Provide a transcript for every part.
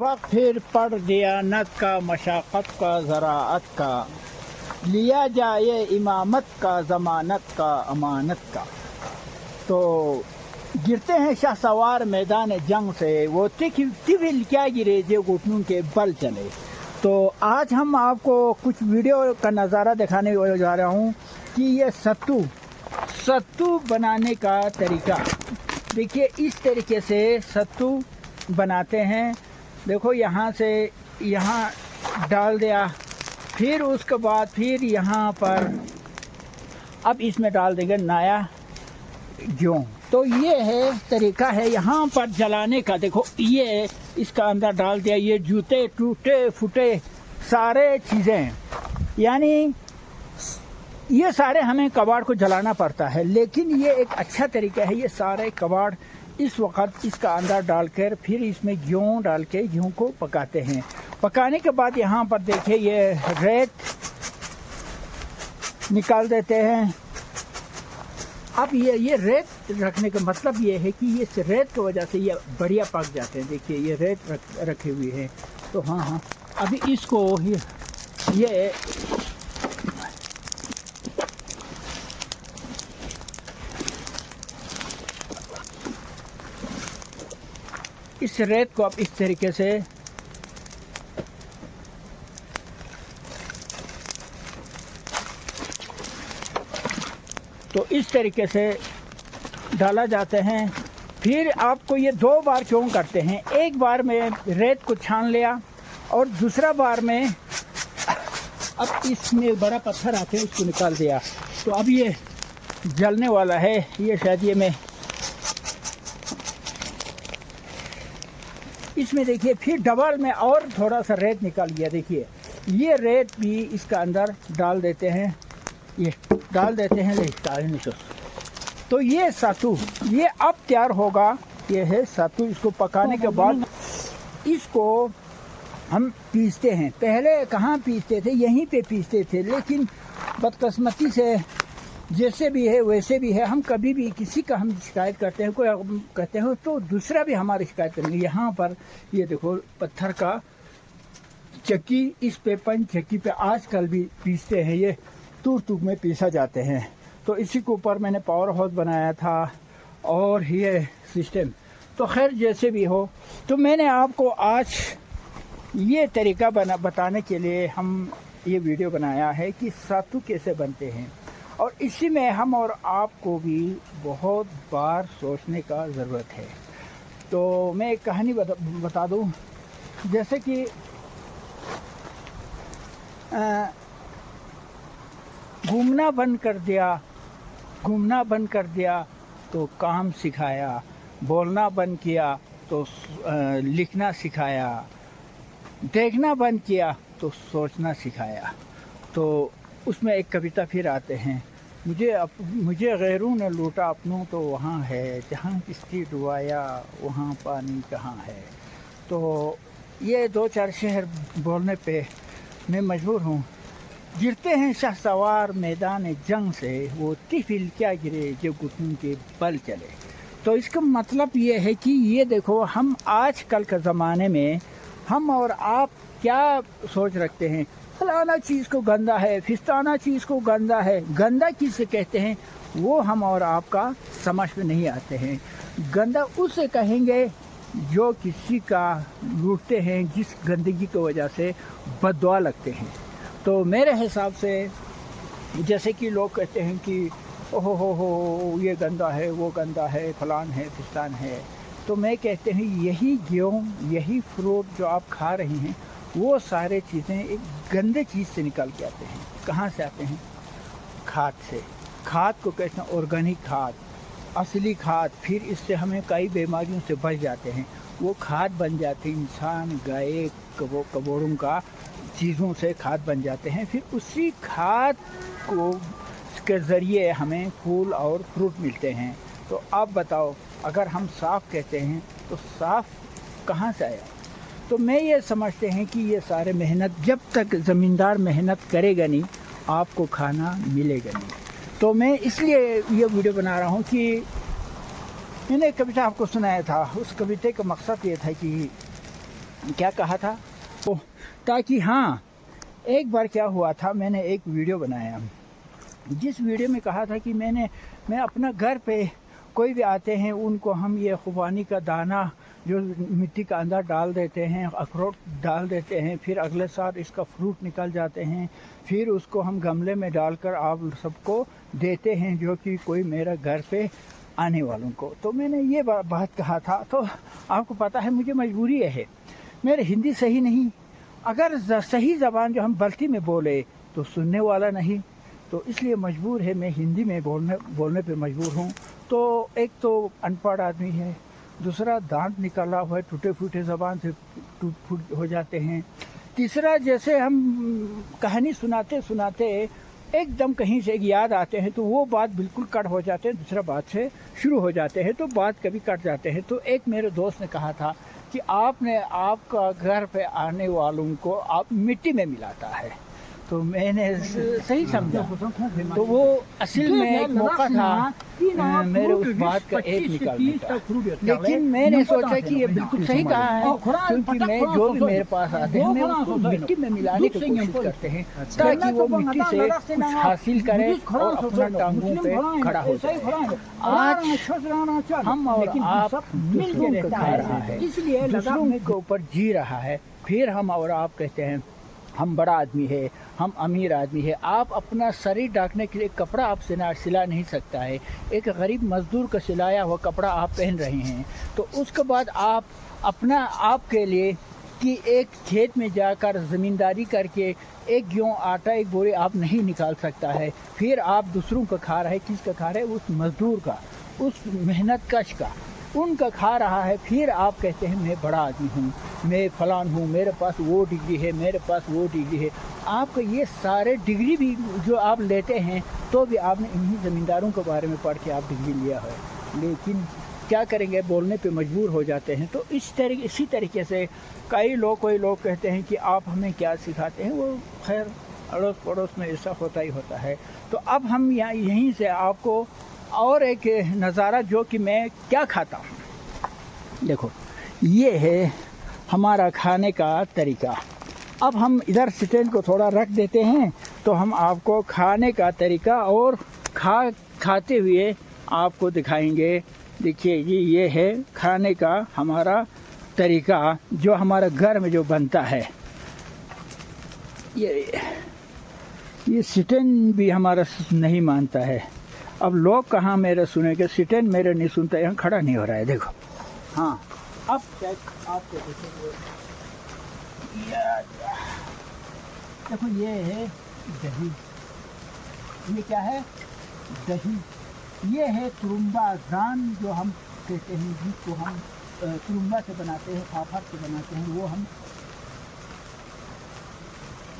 वक्त फिर पढ़ दियानत का, मशाक़त का, ज़राअत का, लिया जाए इमामत का, ज़मानत का, अमानत का। तो गिरते हैं शहसवार मैदान जंग से, वो तिबिल क्या गिरे जो घुटनों के बल चले। तो आज हम आपको कुछ वीडियो का नज़ारा दिखाने जा रहा हूँ कि ये सत्तू बनाने का तरीका। देखिए इस तरीके से सत्तू बनाते हैं। देखो यहाँ से यहाँ डाल दिया, फिर उसके बाद फिर यहाँ पर अब इसमें डाल देंगे नया गेहूँ। तो ये है तरीका है यहाँ पर जलाने का। देखो ये इसका अंदर डाल दिया, ये जूते टूटे फूटे सारे चीज़ें, यानी ये सारे हमें कबाड़ को जलाना पड़ता है, लेकिन ये एक अच्छा तरीका है। ये सारे कबाड़ इस वक्त इसका अंदर डालकर फिर इसमें गेहूँ डाल के गेहूँ को पकाते हैं। पकाने के बाद यहाँ पर देखिए ये रेत निकाल देते हैं। अब ये रेत रखने का मतलब ये है कि ये रेत की वजह से ये बढ़िया पक जाते हैं। देखिए ये रेत रखे हुए हैं। तो हाँ अभी इसको ये इस रेत को अब इस तरीके से डाला जाते हैं। फिर आपको ये दो बार क्यों करते हैं, एक बार में रेत को छान लिया और दूसरा बार में अब इसमें बड़ा पत्थर आते हैं उसको निकाल दिया। तो अब ये जलने वाला है। ये शायद ये में इसमें देखिए फिर डबल में और थोड़ा सा रेत निकाल लिया। देखिए ये रेत भी इसका अंदर डाल देते हैं, ये डाल देते हैं तो ये सत्तू ये अब तैयार होगा। ये है सत्तू। इसको पकाने के बाद इसको हम पीसते हैं। पहले कहाँ पीसते थे, यहीं पे पीसते थे, लेकिन बदकिस्मती से जैसे भी है वैसे भी है, हम कभी भी किसी का हम शिकायत करते हैं, कोई कहते हैं तो दूसरा भी हमारी शिकायत करेंगे। यहाँ पर ये देखो पत्थर का चक्की, इस पे पंच चक्की पे आजकल भी पीसते हैं। ये तूर में पीसा जाते हैं। तो इसी के ऊपर मैंने पावर हाउस बनाया था और ये सिस्टम। तो खैर जैसे भी हो, तो मैंने आपको आज ये तरीका बताने के लिए हम ये वीडियो बनाया है कि सत्तू कैसे बनते हैं। और इसी में हम और आपको भी बहुत बार सोचने का ज़रूरत है। तो मैं एक कहानी बता दूं, जैसे कि घूमना बंद कर दिया तो काम सिखाया, बोलना बंद किया तो लिखना सिखाया, देखना बंद किया तो सोचना सिखाया। तो उसमें एक कविता फिर आते हैं, मुझे गैरों ने लूटा अपनों तो वहाँ है, जहाँ किसकी डुबाया वहाँ पानी कहाँ है। तो ये दो चार शेर बोलने पे मैं मजबूर हूँ। गिरते हैं शहसवार मैदान जंग से, वो तिफिल क्या गिरे जो घुटनों के बल चले। तो इसका मतलब ये है कि ये देखो हम आज कल के ज़माने में हम और आप क्या सोच रखते हैं, फलाना चीज़ को गंदा है, फिस्ताना चीज़ को गंदा है। गंदा किसे कहते हैं वो हम और आपका समझ में नहीं आते हैं। गंदा उसे कहेंगे जो किसी का लूटते हैं, जिस गंदगी की वजह से बददुआ लगते हैं। तो मेरे हिसाब से जैसे कि लोग कहते हैं कि ओहो हो ये गंदा है, वो गंदा है, फलान है, फिस्तान है। तो मैं कहते हैं यही गेहूँ, यही फ्रूट जो आप खा रही हैं, वो सारे चीज़ें एक गंदे चीज़ से निकल के आते हैं। कहाँ से आते हैं? खाद से। खाद को कहते हैं ऑर्गेनिक खाद, असली खाद। फिर इससे हमें कई बीमारियों से बच जाते हैं। वो खाद बन जाते हैं, इंसान गाय कबोड़ों का चीज़ों से खाद बन जाते हैं। फिर उसी खाद को के ज़रिए हमें फूल और फ्रूट मिलते हैं। तो आप बताओ, अगर हम साफ़ कहते हैं तो साफ़ कहाँ से आया? तो मैं ये समझते हैं कि ये सारे मेहनत, जब तक ज़मींदार मेहनत करेगा नहीं आपको खाना मिलेगा नहीं। तो मैं इसलिए ये वीडियो बना रहा हूँ कि मैंने एक कविता आपको सुनाया था। उस कविता का मकसद ये था कि क्या कहा था तो, ताकि हाँ एक बार क्या हुआ था, मैंने एक वीडियो बनाया जिस वीडियो में कहा था कि मैं अपना घर पे कोई भी आते हैं उनको हम ये खुबानी का दाना जो मिट्टी का अंदर डाल देते हैं, अखरोट डाल देते हैं, फिर अगले साल इसका फ्रूट निकल जाते हैं, फिर उसको हम गमले में डालकर आप सबको देते हैं जो कि कोई मेरा घर पे आने वालों को। तो मैंने ये बात कहा था। तो आपको पता है मुझे मजबूरी है, मेरे हिंदी सही नहीं, अगर सही ज़बान जो हम बल्टी में बोले तो सुनने वाला नहीं, तो इसलिए मजबूर है मैं हिंदी में बोलने पे मजबूर हूँ। तो एक तो अनपढ़ आदमी है, दूसरा दांत निकला हुआ है, टूटे फूटे ज़बान से टूट फूट हो जाते हैं, तीसरा जैसे हम कहानी सुनाते सुनाते एकदम कहीं से याद आते हैं तो वो बात बिल्कुल कट हो जाते हैं, दूसरा बात से शुरू हो जाते हैं तो बात कभी कट जाते हैं। तो एक मेरे दोस्त ने कहा था कि आपने आपका घर पे आने वालों को आप मिट्टी में मिलाता है, तो मैंने सही समझा। तो वो असल में एक मौका था मेरे उस बात का एक निकालने का, लेकिन मैंने सोचा कि ये बिल्कुल सही कहा है, क्योंकि मैं जो भी मेरे पास आते हैं मैं उसको मिट्टी में मिलाने की कोशिश करते हैं ताकि वो मिट्टी से कुछ हासिल करे और अपना टांगों पे खड़ा हो जाए। आज हम और आप दूसरों को खा रहा है, इसलिए दूसरों के ऊपर जी रहा है, फिर हम और आप कहते हैं हम बड़ा आदमी है, हम अमीर आदमी है। आप अपना शरीर ढकने के लिए कपड़ा आप सिला नहीं सकता है, एक गरीब मजदूर का सिलाया हुआ कपड़ा आप पहन रहे हैं। तो उसके बाद आप अपना आपके लिए कि एक खेत में जाकर ज़मींदारी करके एक गेहूँ आटा एक बोरी आप नहीं निकाल सकता है, फिर आप दूसरों का खा रहे हैं। किसका खा रहे हैं? उस मजदूर का, उस मेहनत कश का, उनका खा रहा है। फिर आप कहते हैं मैं बड़ा आदमी हूँ, मैं फलान हूँ, मेरे पास वो डिग्री है, मेरे पास वो डिग्री है। आपका ये सारे डिग्री भी जो आप लेते हैं तो भी आपने इन्हीं ज़मींदारों के बारे में पढ़ के आप डिग्री लिया है, लेकिन क्या करेंगे, बोलने पे मजबूर हो जाते हैं। तो इसी तरीके से कोई लोग कहते हैं कि आप हमें क्या सिखाते हैं। वो खैर अड़ोस पड़ोस में ऐसा होता ही होता है। तो अब हम यहीं से आपको और एक नज़ारा जो कि मैं क्या खाता हूँ, देखो ये है हमारा खाने का तरीका। अब हम इधर स्टैंड को थोड़ा रख देते हैं तो हम आपको खाने का तरीका और खाते हुए आपको दिखाएंगे। देखिए ये है खाने का हमारा तरीका जो हमारा घर में जो बनता है। ये स्टैंड भी हमारा नहीं मानता है। अब लोग कहाँ मेरे सुनेंगे, स्टैंड मेरे नहीं सुनता, यहाँ खड़ा नहीं हो रहा है। देखो हाँ, अब आपको देखो ये है दही, ये क्या है? दही। ये है तुरुम्बा जान जो हम कहते हैं, जिसको हम तुरुम्बा से बनाते हैं, फाफर से बनाते हैं, वो हम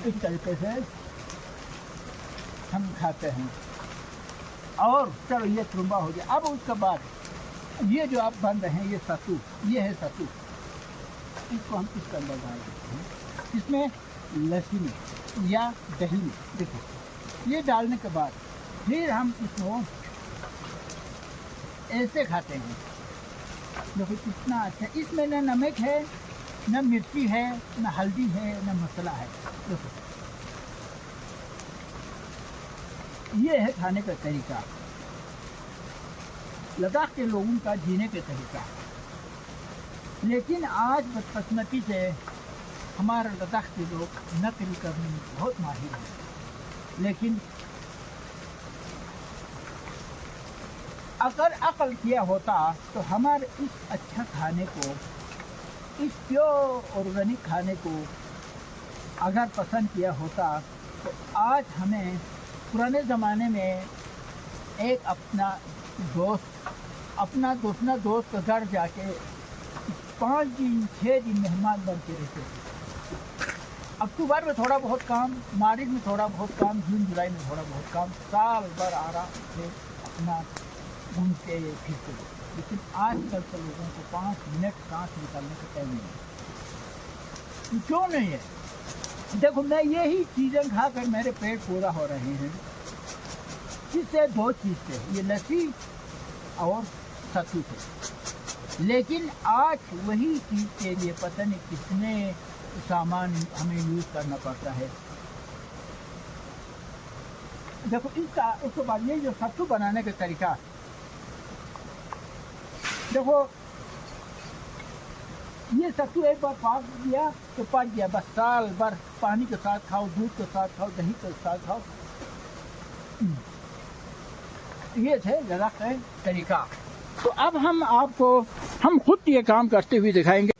इस तरीके से हम खाते हैं। और चलो ये तुरुम्बा हो गया। अब उसके बाद ये जो आप बन रहे हैं ये सत्तू, ये है सत्तू, इसको हम इसके अंदर डाल देते हैं, इसमें लस्सी में या दही में। देखो ये डालने के बाद फिर हम इसको ऐसे खाते हैं। देखो कितना अच्छा, इसमें न नमक है, न मिर्ची है, न हल्दी है, न मसाला है। देखो ये है खाने का तरीका, लद्दाख के लोगों का जीने का तरीका। लेकिन आज बदकिस्मती से हमारे लद्दाख के लोग नकल करने में बहुत माहिर हैं, लेकिन अगर अकल किया होता तो हमारे इस अच्छा खाने को, इस प्योर ऑर्गेनिक खाने को अगर पसंद किया होता तो आज हमें पुराने ज़माने में एक अपना दोस्त का घर जाके 5 दिन 6 दिन मेहमान बन के रहते थे। अक्टूबर में थोड़ा बहुत काम, मार्च में थोड़ा बहुत काम, जून जुलाई में थोड़ा बहुत काम, साल भर आराम से अपना घूमते फिरते। लेकिन आजकल के लोगों को 5 मिनट सांस निकालने का टाइम नहीं है। क्यों नहीं है? देखो मैं यही चीज़ें खाकर मेरे पेट पूरा हो रहे हैं। इससे 2 चीज़ से, ये लस्सी और सत्तू से। لیکن آج وہی چیز کے لیے پتہ نہیں کتنے سامان ہمیں یوز کرنا پڑتا ہے. دیکھو اس کے بعد یہ جو ستو بنانے کا طریقہ، دیکھو یہ ستو ایک بار پاک دیا تو پک گیا، بس سال بھر پانی کے ساتھ کھاؤ، دودھ کے ساتھ کھاؤ، دہی کے ساتھ کھاؤ. یہ تھے غذا کا طریقہ. تو اب ہم خود یہ کام کرتے ہوئے دکھائیں گے.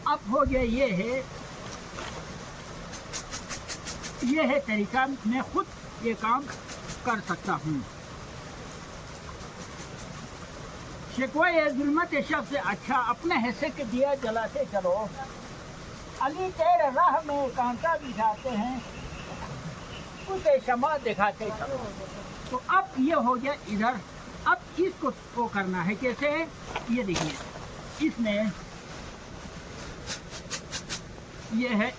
اب ہو گیا، یہ ہے طریقہ، میں خود یہ کام کر سکتا ہوں. شکوہ ظلمت شب سے اچھا اپنے حصے کے دیا جلاتے چلو، علی تیرے راہ میں کانٹا بچھاتے ہیں، اسے شمع دکھاتے چلو. تو اب یہ ہو گیا ادھر. اب اس کو وہ کرنا ہے کیسے؟ یہ دیکھیے، اس میں یہ ہے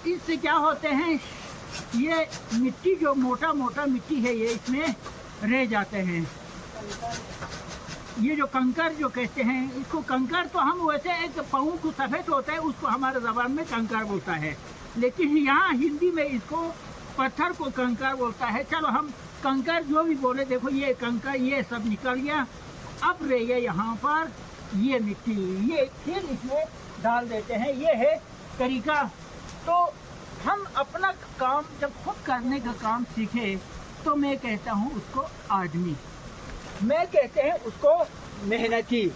اس سے کیا ہوتے ہیں، یہ مٹی جو موٹا مٹی ہے یہ اس میں رہ جاتے ہیں. یہ جو کنکر جو کہتے ہیں، اس کو کنکر تو ہم ویسے ایک پاؤں کو سفید ہوتا ہے اس کو ہمارے زبان میں کنکر بولتا ہے، لیکن یہاں ہندی میں اس کو پتھر کو کنکر بولتا ہے. چلو ہم کنکر جو بھی بولے، دیکھو یہ کنکر یہ سب نکل گیا. اب رہ گیا یہاں پر یہ مٹی، یہ پھر اس میں ڈال دیتے ہیں. یہ ہے طریقہ. تو ہم اپنا کام جب خود کرنے کا کام سیکھے تو میں کہتا ہوں اس کو آدمی، میں کہتے ہیں اس کو محنتی.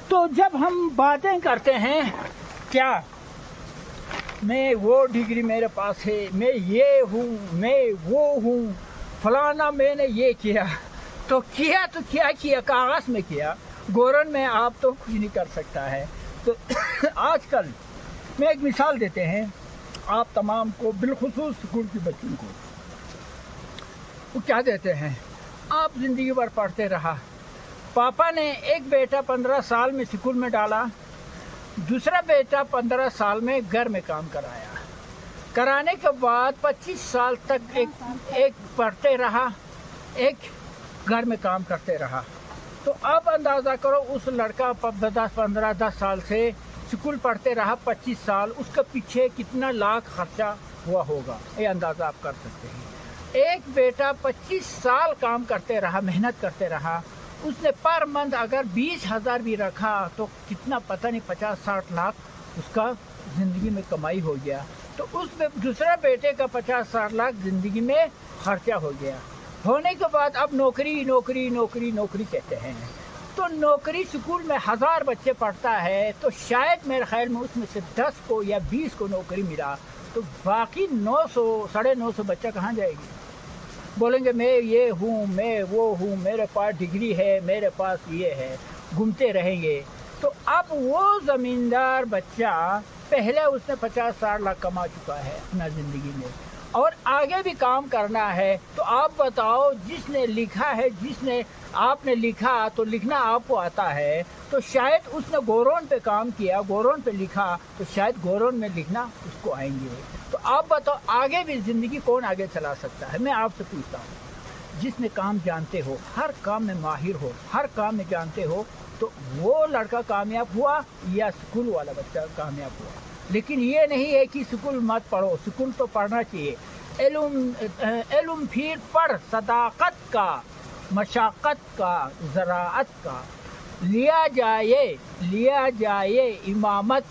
تو جب ہم باتیں کرتے ہیں کیا میں وہ ڈگری میرے پاس ہے، میں یہ ہوں، میں وہ ہوں، فلانا میں نے یہ کیا، تو کیا کاغذ میں کیا، گورن میں آپ تو کچھ نہیں کر سکتا ہے. تو آج کل میں ایک مثال دیتے ہیں آپ تمام کو، بالخصوص اسکول کے بچوں کو. وہ کیا دیتے ہیں، آپ زندگی بھر پڑھتے رہا، پاپا نے ایک بیٹا 15 سال میں اسکول میں ڈالا، دوسرا بیٹا 15 سال میں گھر میں کام کرانے کے بعد 25 سال تک ایک پڑھتے رہا، ایک گھر میں کام کرتے رہا. تو آپ اندازہ کرو اس لڑکا 10 سال سے اسکول پڑھتے رہا 25 سال، اس کے پیچھے کتنا لاکھ خرچہ ہوا ہوگا، یہ اندازہ آپ کر سکتے ہیں. ایک بیٹا 25 سال کام کرتے رہا، محنت کرتے رہا، اس نے پر منتھ اگر 20,000 بھی رکھا تو کتنا پتہ نہیں 50-60 لاکھ اس کا زندگی میں کمائی ہو گیا. تو اس میں دوسرا بیٹے کا 50-60 لاکھ زندگی میں خرچہ ہو گیا. ہونے کے بعد اب نوکری کہتے ہیں. تو نوکری اسکول میں 1000 بچے پڑھتا ہے تو شاید میرے خیال میں اس میں سے 10 کو یا 20 کو نوکری ملا، تو باقی 900-950 بچہ کہاں جائے گی؟ بولیں گے میں یہ ہوں، میں وہ ہوں، میرے پاس ڈگری ہے، میرے پاس یہ ہے، گھومتے رہیں گے. تو اب وہ زمیندار بچہ پہلے اس نے 50-60 لاکھ کما چکا ہے اپنا زندگی میں، اور آگے بھی کام کرنا ہے. تو آپ بتاؤ، جس نے لکھا ہے، آپ نے لکھا تو لکھنا آپ کو آتا ہے، تو شاید اس نے گورون پہ کام کیا، گورون پہ لکھا، تو شاید گورون میں لکھنا اس کو آئیں گے. تو آپ بتاؤ آگے بھی زندگی کون آگے چلا سکتا ہے؟ میں آپ سے پوچھتا ہوں، جس نے کام جانتے ہو، ہر کام میں ماہر ہو، ہر کام میں جانتے ہو، تو وہ لڑکا کامیاب ہوا یا اسکول والا بچہ کامیاب ہوا. لیکن یہ نہیں ہے کہ اسکول مت پڑھو، اسکول تو پڑھنا چاہیے. علم پھر پڑھ، صداقت کا، مشقت کا، زراعت کا، لیا جائے امامت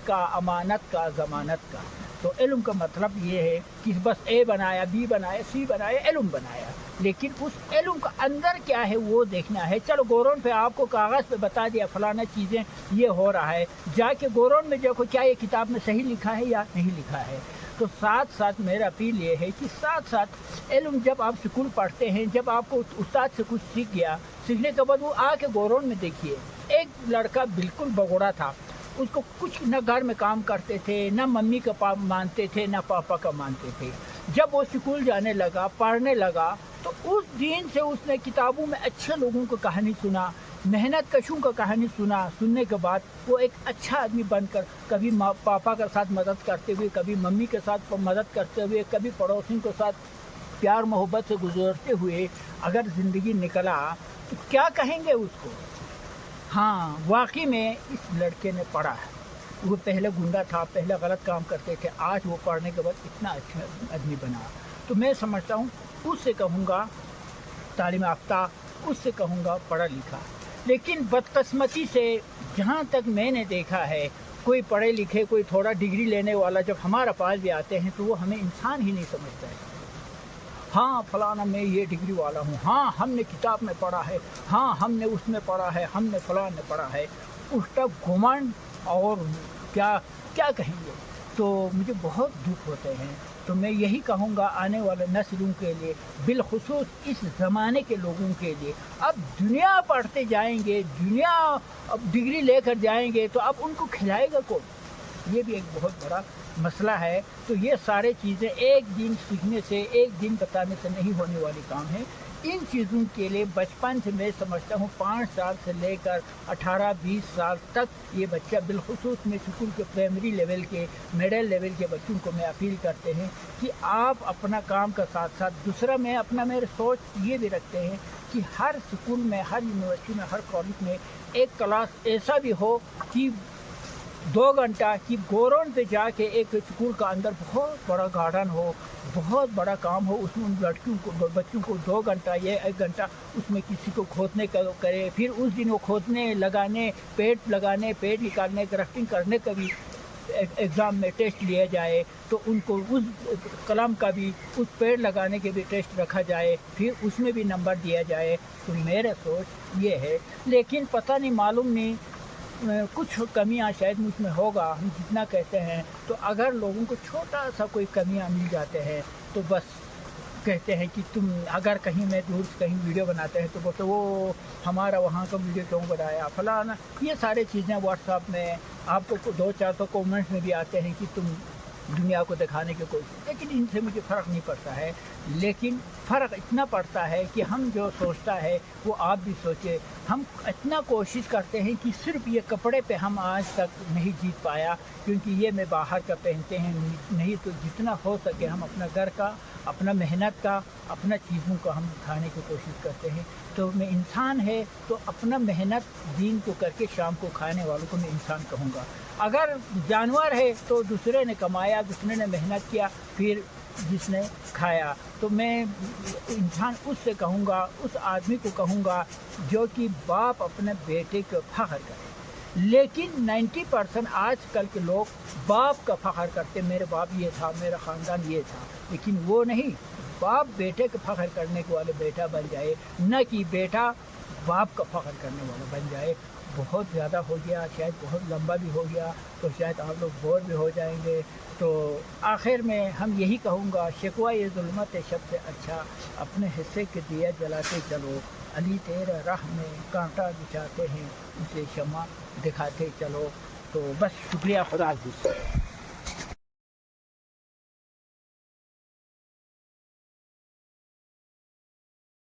کا، امانت کا، ضمانت کا. تو علم کا مطلب یہ ہے کہ بس اے بنایا، بی بنایا، سی بنایا، علم بنایا، لیکن اس علم کا اندر کیا ہے وہ دیکھنا ہے. چلو گورون پہ آپ کو کاغذ پہ بتا دیا فلانا چیزیں یہ ہو رہا ہے، جا کے گورون میں دیکھو کیا یہ کتاب میں صحیح لکھا ہے یا نہیں لکھا ہے. تو ساتھ میرا اپیل یہ ہے کہ ساتھ علم جب آپ اسکول پڑھتے ہیں، جب آپ کو استاد سے کچھ سیکھ گیا، سیکھنے کے بعد وہ آ کے گورون میں دیکھیے. ایک لڑکا بالکل بگوڑا تھا، اس کو کچھ نہ گھر میں کام کرتے تھے، نہ ممی کا مانتے تھے، نہ پاپا کا مانتے تھے. جب وہ اسکول جانے لگا، پڑھنے لگا، تو اس دن سے اس نے کتابوں میں اچھے لوگوں کو کہانی سنا محنت کشوں کا کہانی سننے کے بعد وہ ایک اچھا آدمی بن کر کبھی پاپا کے ساتھ مدد کرتے ہوئے، کبھی ممی کے ساتھ مدد کرتے ہوئے، کبھی پڑوسیوں کے ساتھ پیار محبت سے گزرتے ہوئے اگر زندگی نکلا تو کیا کہیں گے اس کو؟ ہاں واقعی میں اس لڑکے نے پڑھا ہے. وہ پہلے گنڈا تھا، پہلے غلط کام کرتے تھے، آج وہ پڑھنے کے بعد اتنا اچھا آدمی بنا. تو میں سمجھتا ہوں اس سے کہوں گا تعلیم یافتہ، اس سے کہوں گا پڑھا لکھا. لیکن بدقسمتی سے جہاں تک میں نے دیکھا ہے، کوئی پڑھے لکھے، کوئی تھوڑا ڈگری لینے والا جب ہمارا پاس بھی آتے ہیں تو وہ ہمیں انسان ہی نہیں سمجھتا ہے. ہاں فلانا میں یہ ڈگری والا ہوں، ہاں ہم نے کتاب میں پڑھا ہے، ہاں ہم نے اس میں پڑھا ہے، ہم نے فلاں نے پڑھا ہے. اس کا گھمنڈ اور کیا کہیں گے. تو مجھے بہت دکھ ہوتے ہیں. تو میں یہی کہوں گا آنے والے نسلوں کے لیے، بالخصوص اس زمانے کے لوگوں کے لیے، اب دنیا پڑھتے جائیں گے، دنیا اب ڈگری لے کر جائیں گے تو اب ان کو کھلائے گا کون؟ یہ بھی ایک بہت بڑا مسئلہ ہے. تو یہ سارے چیزیں ایک دن سیکھنے سے، ایک دن بتانے سے نہیں ہونے والی کام ہے. ان چیزوں کے لیے بچپن سے میں سمجھتا ہوں 5 سال سے لے کر 18-20 سال تک یہ بچہ، بالخصوص میں اسکول کے پرائمری لیول کے، مڈل لیول کے بچوں کو میں اپیل کرتے ہیں کہ آپ اپنا کام کا ساتھ ساتھ دوسرا میں اپنا میرے سوچ یہ بھی رکھتے ہیں کہ ہر اسکول میں، ہر یونیورسٹی میں، ہر کالج میں ایک کلاس ایسا بھی ہو کہ 2 گھنٹہ کی گورنمنٹ پہ جا کے ایک اسکول کا اندر بہت بڑا گارڈن ہو، بہت بڑا کام ہو، اس میں ان لڑکیوں کو، بچوں کو 2 گھنٹہ یا 1 گھنٹہ اس میں کسی کو کھودنے کا کرے. پھر اس دن وہ کھودنے، لگانے، پیڑ نکالنے، گرفٹنگ کرنے کا بھی ایگزام میں ٹیسٹ لیا جائے. تو ان کو اس قلم کا بھی، اس پیڑ لگانے کے بھی ٹیسٹ رکھا جائے، پھر اس میں بھی نمبر دیا جائے. تو میرا سوچ یہ ہے. لیکن پتہ نہیں، معلوم نہیں، کچھ کمیاں شاید مجھ میں ہوگا، ہم جتنا کہتے ہیں. تو اگر لوگوں کو چھوٹا سا کوئی کمیاں مل جاتے ہیں تو بس کہتے ہیں کہ تم اگر کہیں میں دور سے کہیں ویڈیو بناتے ہیں تو بولتے وہ ہمارا وہاں کا ویڈیو کیوں بنایا فلانا. یہ سارے چیزیں واٹس ایپ میں آپ کو 2-4 تو کومنٹس میں بھی آتے ہیں کہ تم دنیا کو دکھانے کی کوشش. لیکن ان سے مجھے فرق نہیں پڑتا ہے. لیکن فرق اتنا پڑتا ہے کہ ہم جو سوچتا ہے وہ آپ بھی سوچے. ہم اتنا کوشش کرتے ہیں کہ صرف یہ کپڑے پہ ہم آج تک نہیں جیت پایا، کیونکہ یہ میں باہر کا پہنتے ہیں. نہیں تو جتنا ہو سکے ہم اپنا گھر کا، اپنا محنت کا، اپنا چیزوں کا ہم کھانے کی کوشش کرتے ہیں. تو میں انسان ہے تو اپنا محنت دین کو کر کے شام کو کھانے والوں کو میں انسان کہوں گا. اگر جانور ہے تو دوسرے نے کمایا، دوسرے نے محنت کیا، پھر جس نے کھایا. تو میں انسان اس سے کہوں گا، اس آدمی کو کہوں گا جو کہ باپ اپنے بیٹے کو فخر کرے. لیکن 90% آج کل کے لوگ باپ کا فخر کرتے، میرے باپ یہ تھا، میرا خاندان یہ تھا. لیکن وہ نہیں، باپ بیٹے کا فخر کرنے کے والے بیٹا بن جائے، نہ کہ بیٹا باپ کا فخر کرنے والا بن جائے. بہت زیادہ ہو گیا، شاید بہت لمبا بھی ہو گیا، تو شاید آپ لوگ بور بھی ہو جائیں گے. تو آخر میں ہم یہی کہوں گا، شکوہ یہ ظلمت شب سے اچھا، اپنے حصے کے دیا جلاتے چلو. علی تیرے راہ میں کانٹا بچھاتے ہیں، اسے شمع دکھاتے چلو. تو بس شکریہ، خدا حافظ.